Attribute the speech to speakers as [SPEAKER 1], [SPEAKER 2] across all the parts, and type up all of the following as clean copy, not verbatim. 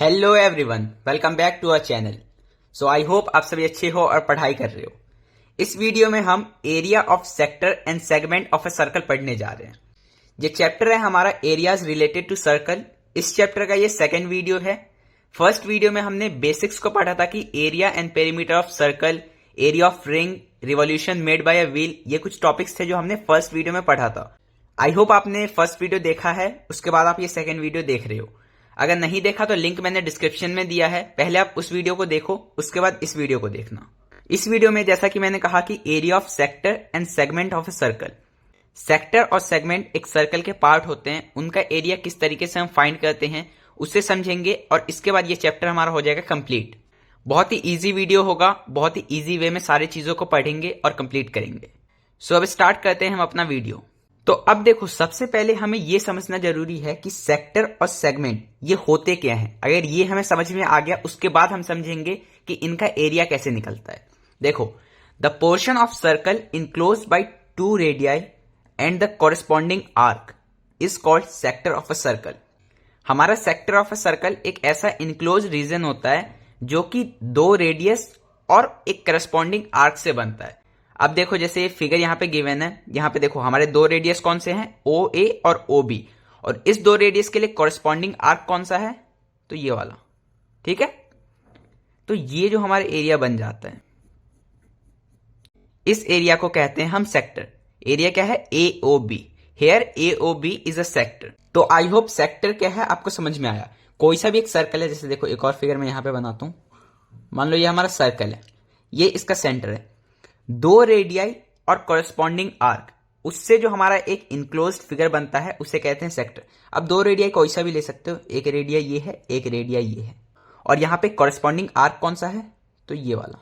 [SPEAKER 1] Hello everyone, welcome back to our channel. So I hope आप सभी अच्छे हो और पढ़ाई कर रहे हो। इस वीडियो में हम area of sector and segment of a circle पढ़ने जा रहे हैं। ये चैप्टर है हमारा एरियाज रिलेटेड टू सर्कल। इस चैप्टर का ये सेकंड वीडियो है। फर्स्ट वीडियो में हमने बेसिक्स को पढ़ा था कि area and perimeter of circle, area of ring, revolution made by a wheel, ये कुछ टॉपिक्स थे जो हमने फर्स्ट वीडियो में पढ़ा था। आई होप आपने फर्स्ट वीडियो देखा है, उसके बाद आप ये सेकंड वीडियो देख रहे हो। अगर नहीं देखा तो लिंक मैंने डिस्क्रिप्शन में दिया है, पहले आप उस वीडियो को देखो, उसके बाद इस वीडियो को देखना। इस वीडियो में जैसा कि मैंने कहा कि area of sector and segment of a circle, sector और सेगमेंट एक सर्कल के पार्ट होते हैं, उनका एरिया किस तरीके से हम फाइंड करते हैं उसे समझेंगे और इसके बाद ये चैप्टर हमारा हो जाएगा कंप्लीट। बहुत ही इजी वीडियो होगा, बहुत ही इजी वे में सारी चीजों को पढ़ेंगे और कंप्लीट करेंगे। सो अब स्टार्ट करते हैं हम अपना वीडियो। तो अब देखो, सबसे पहले हमें यह समझना जरूरी है कि सेक्टर और सेगमेंट ये होते क्या हैं। अगर ये हमें समझ में आ गया, उसके बाद हम समझेंगे कि इनका एरिया कैसे निकलता है। देखो, the portion of circle enclosed by two radii and the corresponding arc is called sector of a circle. हमारा सेक्टर ऑफ अ सर्कल एक ऐसा इनक्लोज रीजन होता है जो कि दो रेडियस और एक करस्पॉन्डिंग आर्क से बनता है। अब देखो, जैसे फिगर यहां पे गिवन है, यहां पे देखो हमारे दो रेडियस कौन से हैं, ओ ए और ओ बी, और इस दो रेडियस के लिए कॉरेस्पॉन्डिंग आर्क कौन सा है, तो ये वाला। ठीक है, तो ये जो हमारा एरिया बन जाता है, इस एरिया को कहते हैं हम सेक्टर। एरिया क्या है, A O B. Here A O B is a sector. तो आई होप सेक्टर क्या है आपको समझ में आया। कोई सा भी एक सर्कल है, जैसे देखो एक और फिगर मैं यहां पे बनाता हूं। मान लो ये हमारा सर्कल है, ये इसका सेंटर है, दो रेडियाई और कॉरेस्पॉन्डिंग आर्क, उससे जो हमारा एक इनक्लोज्ड फिगर बनता है उसे कहते हैं सेक्टर। अब दो रेडियाई कोई सा भी ले सकते हो, एक रेडिया ये है, एक रेडिया ये है, और यहां पे कॉरेस्पॉन्डिंग आर्क कौन सा है, तो ये वाला।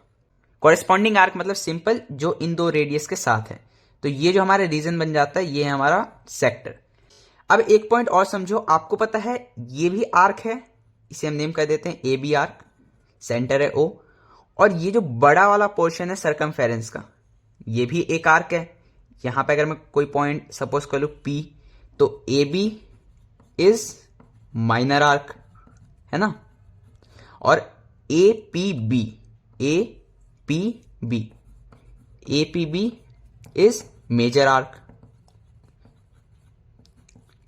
[SPEAKER 1] कॉरेस्पॉन्डिंग आर्क मतलब सिंपल जो इन दो रेडियस के साथ है। तो ये जो हमारा रीजन बन जाता है, ये है हमारा सेक्टर। अब एक पॉइंट और समझो, आपको पता है ये भी आर्क है, इसे हम नेम कर देते हैं ए बी आर्क, सेंटर है ओ, और ये जो बड़ा वाला पोर्शन है सर्कमफेरेंस का, ये भी एक आर्क है। यहां पे अगर मैं कोई पॉइंट सपोज कर लू पी, तो A B is minor arc, है ना, और A P B, A P B, A P B is major arc.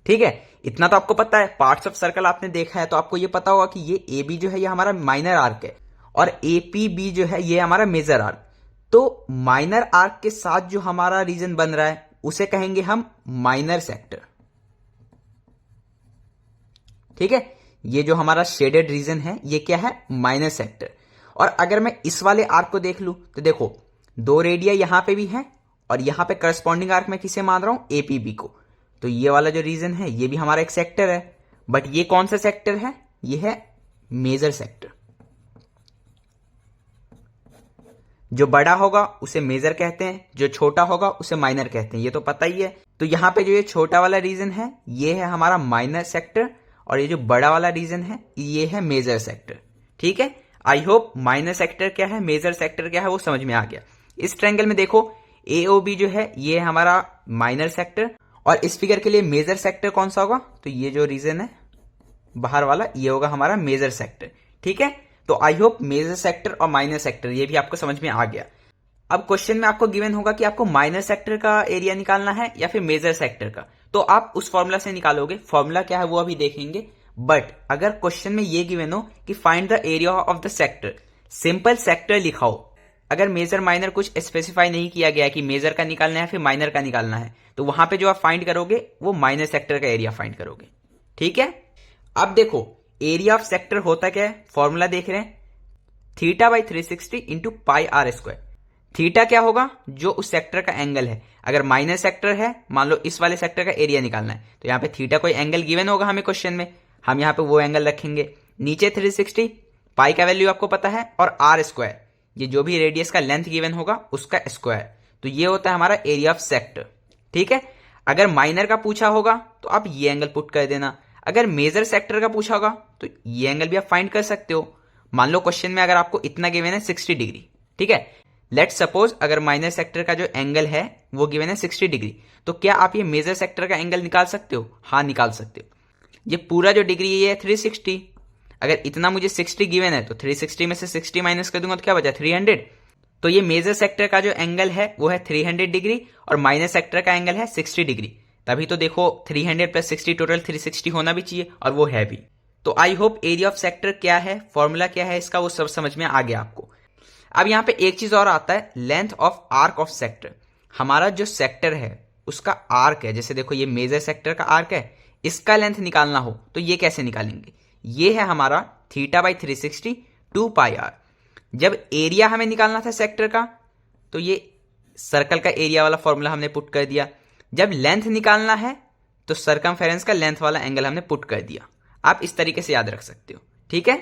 [SPEAKER 1] ठीक है, इतना तो आपको पता है। पार्ट्स ऑफ सर्कल आपने देखा है तो आपको ये पता होगा कि ये ए बी जो है ये हमारा माइनर आर्क है, और एपीबी जो है ये हमारा मेजर आर्क। तो माइनर आर्क के साथ जो हमारा रीजन बन रहा है उसे कहेंगे हम माइनर सेक्टर। ठीक है, ये जो हमारा शेडेड रीजन है ये क्या है, माइनर सेक्टर। और अगर मैं इस वाले आर्क को देख लूं तो देखो, दो रेडिया यहां पे भी है, और यहां पे करस्पॉन्डिंग आर्क में किसे मान रहा हूं, एपीबी को। तो ये वाला जो रीजन है ये भी हमारा एक सेक्टर है, बट ये कौन सा सेक्टर है, ये है मेजर सेक्टर। जो बड़ा होगा उसे मेजर कहते हैं, जो छोटा होगा उसे माइनर कहते हैं, ये तो पता ही है। तो यहां पे जो ये छोटा वाला रीजन है ये है हमारा माइनर सेक्टर, और ये जो बड़ा वाला रीजन है ये है मेजर सेक्टर। ठीक है, आई होप माइनर सेक्टर क्या है, मेजर सेक्टर क्या है वो समझ में आ गया। इस ट्रायंगल में देखो, एओबी जो है ये है हमारा माइनर सेक्टर, और इस फिगर के लिए मेजर सेक्टर कौन सा होगा, तो ये जो रीजन है बाहर वाला ये होगा हमारा मेजर सेक्टर। ठीक है, तो आई होप मेजर सेक्टर और माइनर सेक्टर ये भी आपको समझ में आ गया। अब क्वेश्चन में आपको गिवन होगा कि आपको माइनर सेक्टर का एरिया निकालना है या फिर मेजर सेक्टर का, तो आप उस फॉर्मूला से निकालोगे। फॉर्मूला क्या है वो अभी देखेंगे, बट अगर क्वेश्चन में ये गिवन हो कि find the area of the sector, simple sector लिखाओ। अगर मेजर माइनर कुछ स्पेसिफाई नहीं किया गया कि मेजर का निकालना है फिर माइनर का निकालना है, तो वहां पे जो आप फाइंड करोगे वो माइनर सेक्टर का एरिया फाइंड करोगे। ठीक है, अब देखो एरिया ऑफ सेक्टर होता क्या है, फॉर्मूला देख रहे हैं, theta by 360 into pi r square. Theta क्या होगा, जो उस सेक्टर का एंगल है। अगर माइनर सेक्टर है, मान लो इस वाले सेक्टर का एरिया निकालना है, तो यहां पे थीटा कोई एंगल गिवन होगा हमें क्वेश्चन में, हम यहां पे वो एंगल रखेंगे। नीचे 360, पाई का वैल्यू आपको पता है, और आर स्क्वायर, ये जो भी रेडियस का लेंथ गिवन होगा उसका स्क्वायर। तो ये होता है हमारा एरिया ऑफ सेक्टर। ठीक है, अगर माइनर का पूछा होगा तो आप ये एंगल पुट कर देना, अगर मेजर सेक्टर का पूछा होगा तो ये एंगल भी आप फाइंड कर सकते हो। मान लो क्वेश्चन में अगर आपको इतना गिवन है 60 डिग्री, ठीक है, लेट्स सपोज अगर माइनर सेक्टर का जो एंगल है वो गिवन है 60 डिग्री, तो क्या आप ये मेजर सेक्टर का एंगल निकाल सकते हो, हाँ निकाल सकते हो। ये पूरा जो डिग्री ये है 360, अगर इतना मुझे 60 गिवन है तो 360 में से 60 माइनस कर दूंगा तो क्या बचा 300। तो ये मेजर सेक्टर का जो एंगल है वो है 300 डिग्री और माइनर सेक्टर का एंगल है 60 डिग्री। तभी तो देखो 300 प्लस 60 टोटल 360 होना भी चाहिए और वो है भी। तो I hope area of sector क्या है, फॉर्मूला क्या है इसका, वो सब समझ में आ गया आपको। अब यहां पे एक चीज और आता है, length of arc of sector. हमारा जो सेक्टर है उसका आर्क है, जैसे देखो ये मेजर सेक्टर का आर्क है, इसका लेंथ निकालना हो तो ये कैसे निकालेंगे, ये है हमारा θ/360 2πr। जब एरिया हमें निकालना था सेक्टर का तो ये सर्कल का एरिया वाला फॉर्मूला हमने पुट कर दिया। जब लेंथ निकालना है तो सर्कमफेरेंस का लेंथ वाला एंगल हमने पुट कर दिया। आप इस तरीके से याद रख सकते हो, ठीक है।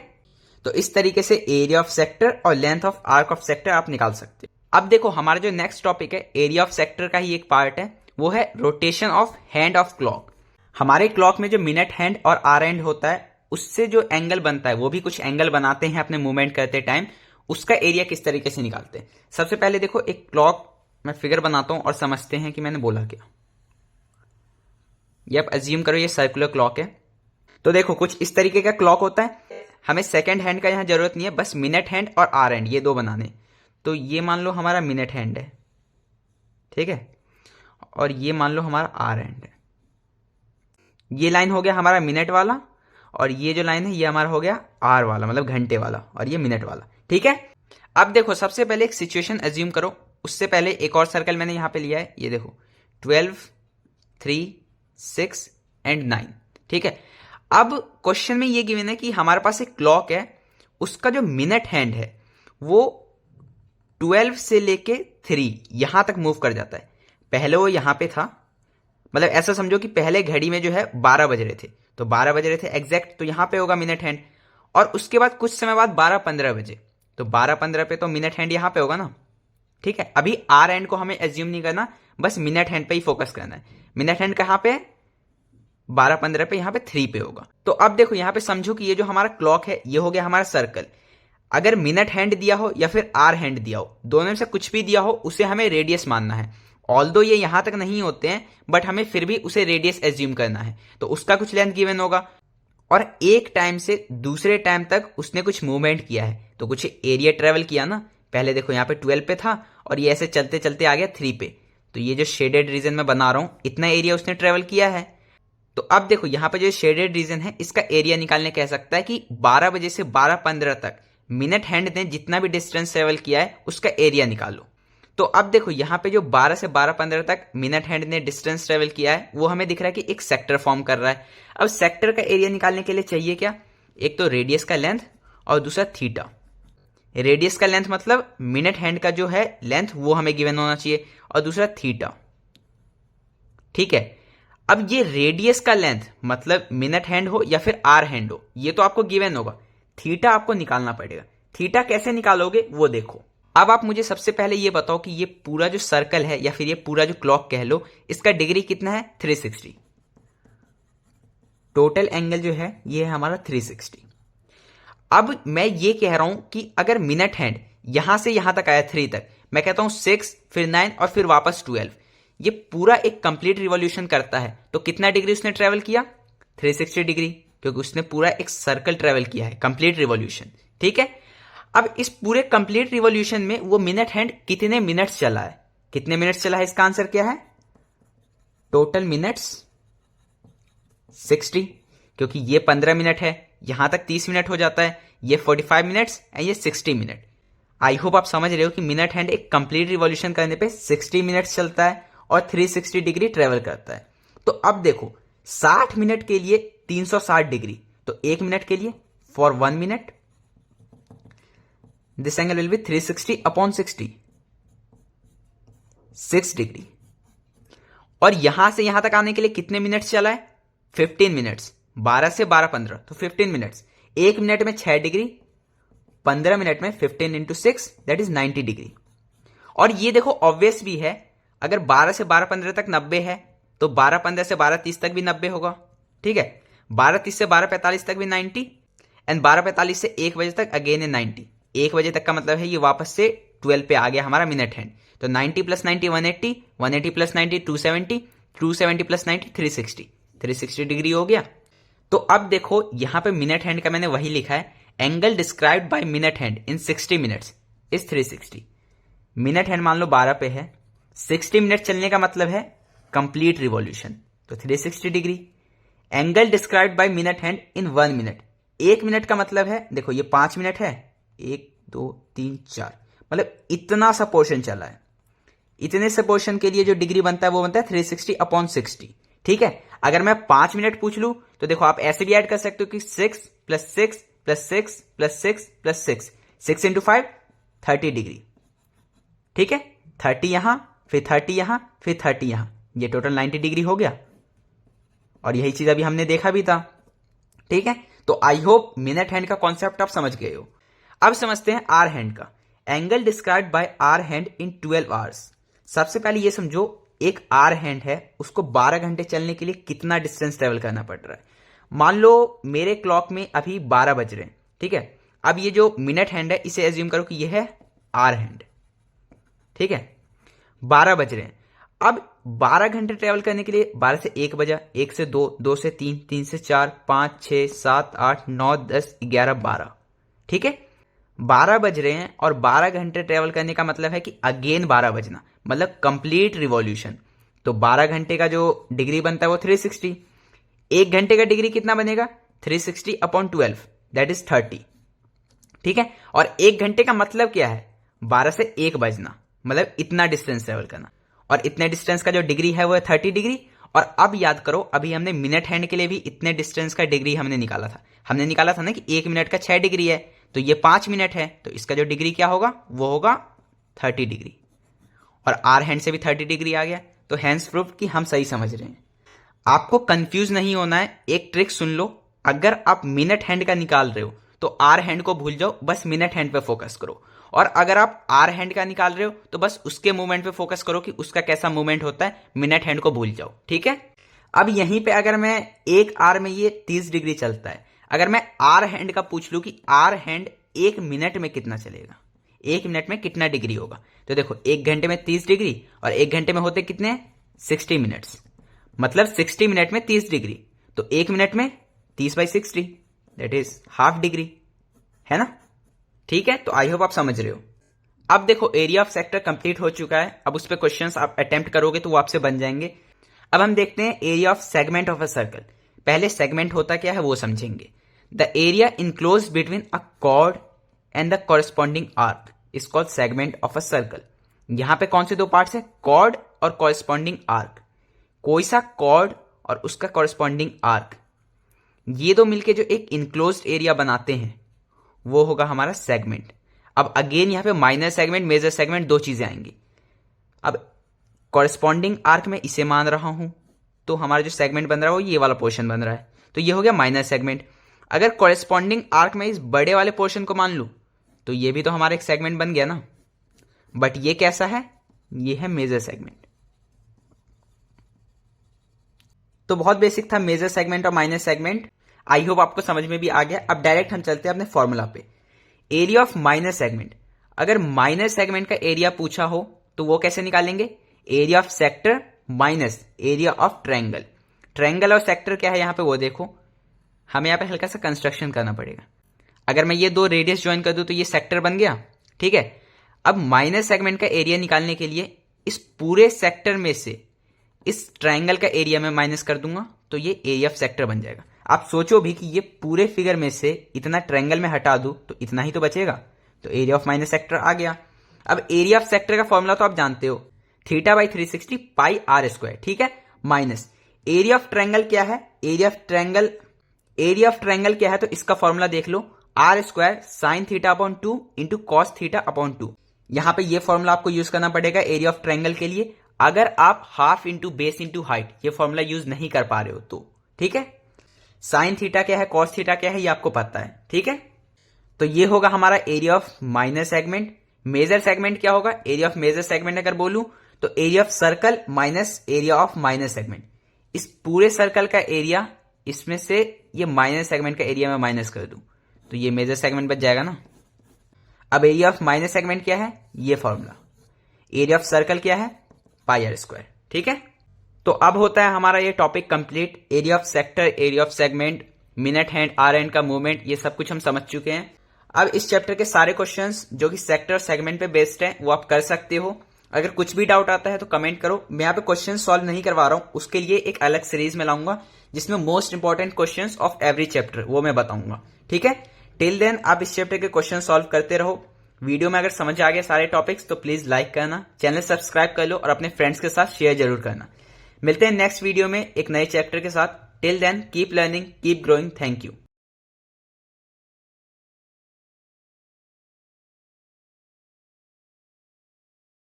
[SPEAKER 1] तो इस तरीके से एरिया ऑफ सेक्टर और length of arc of sector आप निकाल सकते हो। अब देखो हमारा जो नेक्स्ट टॉपिक है एरिया ऑफ सेक्टर का ही एक पार्ट है, वो है rotation of hand of clock. हमारे क्लॉक में जो मिनट हैंड और आर हैंड होता है उससे जो एंगल बनता है, वो भी कुछ एंगल बनाते हैं अपने मूवमेंट करते टाइम, उसका एरिया किस तरीके से निकालते हैं। सबसे पहले देखो एक क्लॉक मैं फिगर बनाता हूं और समझते हैं कि मैंने बोला क्या। ये आप अज्यूम करो ये सर्कुलर क्लॉक है। तो देखो कुछ इस तरीके का क्लॉक होता है, हमें सेकंड हैंड का यहां जरूरत नहीं है, बस मिनट हैंड और आर हैंड ये दो बनाने। तो ये मान लो हमारा मिनट हैंड है, ठीक है, और ये मान लो हमारा आर हैंड है। ये लाइन हो गया हमारा मिनट वाला और ये जो लाइन है ये हमारा हो गया आर वाला, मतलब घंटे वाला, और ये मिनट वाला, ठीक है। अब देखो सबसे पहले एक सिचुएशन अज्यूम करो, उससे पहले एक और सर्कल मैंने यहां पे लिया है, ये देखो 12 3 6 एंड 9, ठीक है। अब क्वेश्चन में ये गिवन है कि हमारे पास एक क्लॉक है, उसका जो मिनट हैंड है वो 12 से लेके 3 यहां तक मूव कर जाता है। पहले वो यहां पे था, मतलब ऐसा समझो कि पहले घड़ी में जो है 12 बज रहे थे, तो 12 बज रहे थे एग्जैक्ट, तो यहां पे होगा मिनट हैंड। और उसके बाद कुछ समय बाद 12:15 बजे, तो 12:15 पे तो मिनट हैंड यहां पे होगा ना, ठीक है। अभी आर हैंड को हमें एज्यूम नहीं करना, बस मिनट हैंड पे ही फोकस करना है। मिनट हैंड कहां पे, 12:15 पे, यहां पे 3 पे होगा। तो अब देखो यहां पे समझो कि ये जो हमारा क्लॉक है ये हो गया हमारा सर्कल। अगर मिनट हैंड दिया हो या फिर आर हैंड दिया हो, दोनों में से कुछ भी दिया हो, उसे हमें रेडियस मानना है। ऑल्दो ये यहां तक नहीं होते हैं बट हमें फिर भी उसे रेडियस एज्यूम करना है। तो उसका कुछ लेंथ गिवन होगा और एक टाइम से दूसरे टाइम तक उसने कुछ मूवमेंट किया है, तो कुछ एरिया ट्रेवल किया ना। पहले देखो यहां पे 12 पे था और ये ऐसे चलते चलते आ गया 3 पे, तो ये जो शेडेड रीजन में बना रहा हूं इतना एरिया उसने ट्रेवल किया है। तो अब देखो यहां पे जो शेडेड रीजन है इसका एरिया निकालने कह सकता है कि 12 बजे से 12:15 तक मिनट हैंड ने जितना भी डिस्टेंस ट्रेवल किया है उसका एरिया निकालो। तो अब देखो यहां पे जो 12 से 12:15 तक मिनट हैंड ने डिस्टेंस ट्रेवल किया है वो हमें दिख रहा है कि एक सेक्टर फॉर्म कर रहा है। अब सेक्टर का एरिया निकालने के लिए चाहिए क्या, एक तो रेडियस का लेंथ और दूसरा थीटा। रेडियस का लेंथ मतलब मिनट हैंड का जो है लेंथ वो हमें गिवन होना चाहिए, और दूसरा थीटा, ठीक है। अब ये रेडियस का लेंथ मतलब मिनट हैंड हो या फिर आर हैंड हो, ये तो आपको गिवन होगा, थीटा आपको निकालना पड़ेगा। थीटा कैसे निकालोगे वो देखो। अब आप मुझे सबसे पहले ये बताओ कि ये पूरा जो सर्कल है या फिर ये पूरा जो क्लॉक कह लो, इसका डिग्री कितना है 360। टोटल एंगल जो है ये है हमारा 360। अब मैं ये कह रहा हूं कि अगर मिनट हैंड यहां से यहां तक आया 3 तक, मैं कहता हूं 6 फिर 9 और फिर वापस 12, ये पूरा एक कंप्लीट रिवॉल्यूशन करता है, तो कितना डिग्री उसने ट्रेवल किया 360 डिग्री, क्योंकि उसने पूरा एक सर्कल ट्रेवल किया है, कंप्लीट रिवॉल्यूशन, ठीक है। अब इस पूरे कंप्लीट रिवॉल्यूशन में वो मिनट हैंड कितने मिनट्स चला है, कितने मिनट्स चला है, इसका आंसर क्या है, टोटल मिनट्स 60, क्योंकि ये 15 मिनट है, यहां तक 30 मिनट हो जाता है, ये 45 मिनट्स एंड ये 60 मिनट। आई होप आप समझ रहे हो कि मिनट हैंड एक कंप्लीट रिवॉल्यूशन करने पे 60 मिनट्स चलता है और 360 डिग्री ट्रेवल करता है। तो अब देखो 60 मिनट के लिए 360 डिग्री, तो 1 मिनट के लिए for 1 minute this angle will be 360 upon 60, 6 degree. और यहां से यहां तक आने के लिए कितने मिनट्स चला है 15 मिनट्स, 12 से 12:15 तो 15 मिनट्स। 1 मिनट में 6 डिग्री, 15 मिनट में 15 इंटू 6 दैट इज 90 डिग्री। और ये देखो ऑब्वियस भी है, अगर 12 से 12:15 तक 90 है तो 12:15 से 12:30 तक भी 90 होगा, ठीक है। 12:30 से 12:45 तक भी 90 एंड 12:45 से 1 बजे तक अगेन है 90। 1 बजे तक का मतलब है ये वापस से 12 पे आ गया हमारा मिनट हैंड। तो 90 प्लस 90 180, 180 प्लस 90 270, 270 प्लस 90 360 डिग्री हो गया। तो अब देखो यहां पे मिनट हैंड का मैंने वही लिखा है, angle described by minute hand in 60 minutes is 360। Minute hand मान लो 12 पे है, 60 मिनट चलने का मतलब है कंप्लीट रिवॉल्यूशन, तो 360 degree. Angle described by minute hand in 1 minute, 1 minute का मतलब है, देखो ये 5 मिनट है, 1 2 3 4, मतलब इतना सा पोर्शन चला है, इतने से पोर्शन के लिए जो डिग्री बनता है वो बनता है 360/60। ठीक है, अगर मैं 5 मिनट पूछ लूं तो देखो आप ऐसे भी ऐड कर सकते हो कि 6 + 6 + 6 + 6 + 6, 6 × 5 30 डिग्री। ठीक है, 30 यहां, फिर 30 यहां, फिर 30 यहां, ये टोटल 90 डिग्री हो गया। और यही चीज अभी हमने देखा भी था। ठीक है, तो आई होप मिनट हैंड का कॉन्सेप्ट आप समझ गए हो। अब समझते हैं आर हैंड का। Angle described by hour hand in 12 hours. सबसे पहले ये समझो, एक आर हैंड है, उसको 12 घंटे चलने के लिए कितना डिस्टेंस ट्रेवल करना पड़ रहा है। मान लो मेरे क्लॉक में अभी 12 बज रहे हैं। ठीक है, अब ये जो मिनट हैंड है इसे एज्यूम करो कि ये है आर हैंड। ठीक है, 12 बज रहे हैं। अब 12 घंटे ट्रेवल करने के लिए 12 से 1 बजा, 1 से 2, 2 से 3, 3 से 4, 5 6 7 8 9 10 11 12। ठीक है, 12 बज रहे हैं और 12 घंटे ट्रेवल करने का मतलब है कि अगेन 12 बजना, मतलब कंप्लीट रिवॉल्यूशन। तो 12 घंटे का जो डिग्री बनता है वो 360। 1 घंटे का डिग्री कितना बनेगा? 360/12, दैट इज 30। ठीक है, और 1 घंटे का मतलब क्या है? 12 से 1 बजना, मतलब इतना डिस्टेंस ट्रेवल करना। और इतने डिस्टेंस का जो डिग्री है वो है 30 डिग्री। और अब याद करो, अभी हमने मिनट हैंड के लिए भी इतने डिस्टेंस का डिग्री हमने निकाला था। हमने निकाला था ना कि 1 मिनट का 6 डिग्री है, तो ये 5 मिनट है, तो इसका जो डिग्री क्या होगा वो होगा 30 डिग्री। और आर हैंड से भी 30 डिग्री आ गया, तो हैंड्स प्रूफ कि हम सही समझ रहे हैं। आपको कंफ्यूज नहीं होना है, एक ट्रिक सुन लो। अगर आप मिनट हैंड का निकाल रहे हो तो आर हैंड को भूल जाओ, बस मिनट हैंड पे फोकस करो। और अगर आप आर हैंड का निकाल रहे हो तो बस उसके मूवमेंट पे फोकस करो कि उसका कैसा मूवमेंट होता है, मिनट हैंड को भूल जाओ। ठीक है, अब यहीं पे अगर मैं एक आर में ये 30 डिग्री चलता है, अगर मैं आर हैंड का पूछ लूं कि आर हैंड 1 मिनट में कितना चलेगा, 1 मिनट में कितना डिग्री होगा, तो देखो 1 घंटे में 30 डिग्री और 1 घंटे में होते कितने? 60 मिनट्स, मतलब 60 मिनट में 30 डिग्री, तो 1 मिनट में 30/60, दैट इज हाफ डिग्री, है ना। ठीक है, तो आई होप आप समझ रहे हो। अब देखो एरिया ऑफ सेक्टर कंप्लीट हो चुका है, अब उस पर क्वेश्चंस आप अटेम्प्ट करोगे तो वो आपसे बन जाएंगे। अब हम देखते हैं area of segment of a circle. पहले सेगमेंट होता क्या है वो समझेंगे। The area enclose between a cord and the corresponding arc is called segment of a circle. यहां पे कौन से दो पार्ट्स है? कॉर्ड और कॉरेस्पॉन्डिंग आर्क। कोई सा कॉर्ड और उसका कॉरेस्पॉन्डिंग आर्क, ये दो मिलके जो एक इनक्लोज्ड एरिया बनाते हैं वो होगा हमारा सेगमेंट। अब अगेन यहां पे माइनर सेगमेंट, मेजर सेगमेंट, दो चीजें आएंगी। अब कॉरेस्पॉन्डिंग आर्क में इसे मान रहा हूं, तो हमारा जो सेगमेंट बन रहा है वो ये वाला पोर्शन बन रहा है, तो ये हो गया माइनर सेगमेंट। अगर कॉरेस्पॉन्डिंग आर्क में इस बड़े वाले पोर्शन को मान लूं तो ये भी तो हमारा एक सेगमेंट बन गया ना। बट ये कैसा है? ये है मेजर सेगमेंट। तो बहुत बेसिक था मेजर सेगमेंट और माइनर सेगमेंट। आई होप आपको समझ में भी आ गया। अब डायरेक्ट हम चलते हैं अपने फॉर्मूला पे। एरिया ऑफ माइनर सेगमेंट, अगर माइनर सेगमेंट का एरिया पूछा हो तो वो कैसे निकालेंगे? Area of sector minus area of triangle. Triangle और सेक्टर क्या है यहां पे वो देखो, हमें यहां पे हल्का सा कंस्ट्रक्शन करना पड़ेगा। अगर मैं ये दो रेडियस ज्वाइन कर दूं तो ये सेक्टर बन गया। ठीक है, अब माइनर सेगमेंट का एरिया निकालने के लिए इस पूरे सेक्टर में से इस ट्रायंगल का एरिया में माइनस कर दूंगा तो ये एरिया ऑफ सेक्टर बन जाएगा। आप सोचो भी कि ये पूरे फिगर में से इतना ट्रायंगल में हटा दूं तो इतना ही तो बचेगा, तो एरिया ऑफ माइनस सेक्टर आ गया। अब एरिया ऑफ सेक्टर का फॉर्मूला तो आप जानते हो, θ/360 πr²। ठीक है, माइनस एरिया ऑफ ट्रायंगल क्या है? एरिया ऑफ ट्रायंगल क्या है? तो इसका फॉर्मूला देख लो, r² sin θ/2 इंटू कॉस θ/2। यहां पे ये फॉर्मूला आपको यूज करना पड़ेगा एरिया ऑफ ट्रायंगल के लिए, अगर आप half into base into height ये फॉर्मूला यूज नहीं कर पा रहे हो तो। ठीक है, साइन थीटा क्या है, कॉस थीटा क्या है, ये आपको पता है। ठीक है, तो ये होगा हमारा area of minor segment. Major segment क्या होगा? एरिया ऑफ मेजर सेगमेंट अगर बोलूं तो area of circle minus area of minor segment. इस पूरे सर्कल का एरिया, इसमें से ये माइनर सेगमेंट का एरिया में माइनस कर दूं तो ये मेजर सेगमेंट बच जाएगा ना। अब एरिया ऑफ माइनर सेगमेंट क्या है? ये फॉर्मूला। एरिया ऑफ सर्कल क्या है? πr²। ठीक है, तो अब होता है हमारा ये topic complete. Area of sector, area of segment minute hand, hour hand का मूवमेंट, ये सब कुछ हम समझ चुके हैं। अब इस चैप्टर के सारे क्वेश्चंस जो कि सेक्टर और सेगमेंट पे बेस्ड हैं वो आप कर सकते हो। अगर कुछ भी डाउट आता है तो कमेंट करो। मैं यहाँ पे क्वेश्चन सॉल्व नहीं करवा रहा हूँ, उसके लिए एक अलग सीरीज में लाऊंगा जिसमें most important questions of every chapter वो मैं बताऊंगा। ठीक है, टिल देन आप इस चैप्टर के क्वेश्चन सॉल्व करते रहो। वीडियो में अगर समझ आ गए सारे टॉपिक्स तो प्लीज लाइक करना, चैनल सब्सक्राइब कर लो और अपने फ्रेंड्स के साथ शेयर जरूर करना। मिलते हैं नेक्स्ट वीडियो में एक नए चैप्टर के साथ। Till then keep learning, keep growing. Thank you.